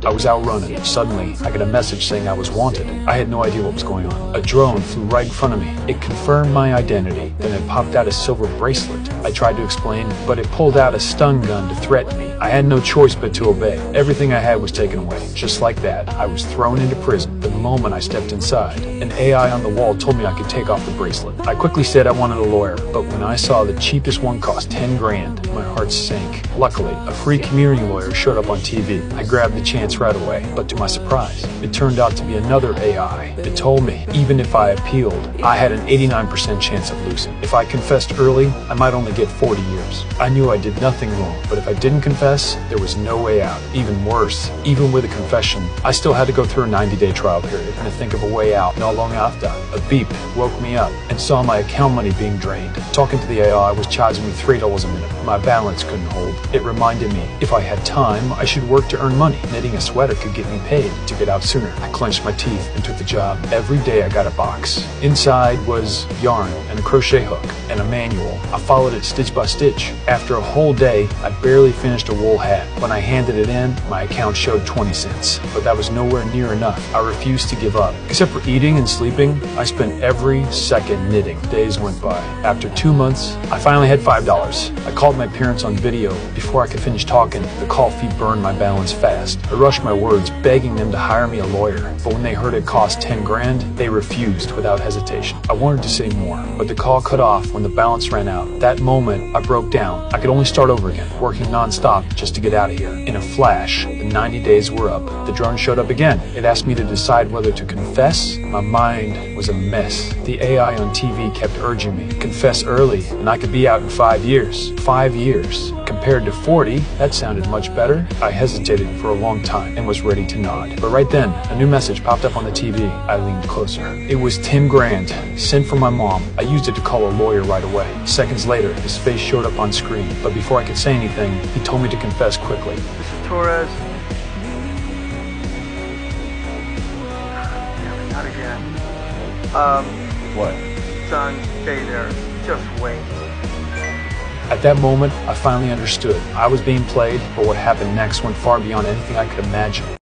I was out running. Suddenly, I got a message saying I was wanted. I had no idea what was going on. A drone flew right in front of me. It confirmed my identity. Then it popped out a silver bracelet. I tried to explain, but it pulled out a stun gun to threaten me. I had no choice but to obey. Everything I had was taken away. Just like that, I was thrown into prison. The moment I stepped inside, an AI on the wall told me I could take off the bracelet. I quickly said I wanted a lawyer, but when I saw the cheapest one cost 10 grand, my heart sank. Luckily, a free community lawyer showed up on TV. I grabbed the chance right away, but to my surprise, it turned out to be another AI. It told me, even if I appealed, I had an 89% chance of losing. If I confessed early, I might only get 40 years. I knew I did nothing wrong, but if I didn't confess, there was no way out. Even worse, even with a confession, I still had to go through a 90-day trial period and to think of a way out. Not long after, a beep woke me up and saw my account money being drained. Talking to the AI was charging me $3 a minute. My balance couldn't hold. It reminded me, if I had time, I should work to earn money. Knitting a sweater could get me paid to get out sooner. I clenched my teeth and took the job. Every day I got a box. Inside was yarn and a crochet hook and a manual. I followed it stitch by stitch. After a whole day, I barely finished a wool hat. When I handed it in, my account showed 20 cents. But that was nowhere near enough. I refused to give up. Except for eating and sleeping, I spent every second knitting. Days went by. After 2 months, I finally had $5. I called my parents on video. Before I could finish talking, the call fee burned my balance fast. I rushed my words, begging them to hire me a lawyer. But when they heard it cost 10 grand, they refused without hesitation. I wanted to say more, but the call cut off when the balance ran out. That moment, I broke down. I could only start over again, working nonstop just to get out of here. In a flash, the 90 days were up. The drone showed up again. It asked me to decide whether to confess. My mind was a mess. The AI on TV kept urging me, confess early, and I could be out in 5 years. 5 years. Compared to 40, that sounded much better. I hesitated for a long time and was ready to nod. But right then, a new message popped up on the TV. I leaned closer. It was 10 grand, sent from my mom. I used it to call a lawyer right away. Seconds later, his face showed up on screen. But before I could say anything, he told me to confess quickly. Mr. Torres. Damn it, not again. What? Son, stay there. Just wait. At that moment, I finally understood. I was being played, but what happened next went far beyond anything I could imagine.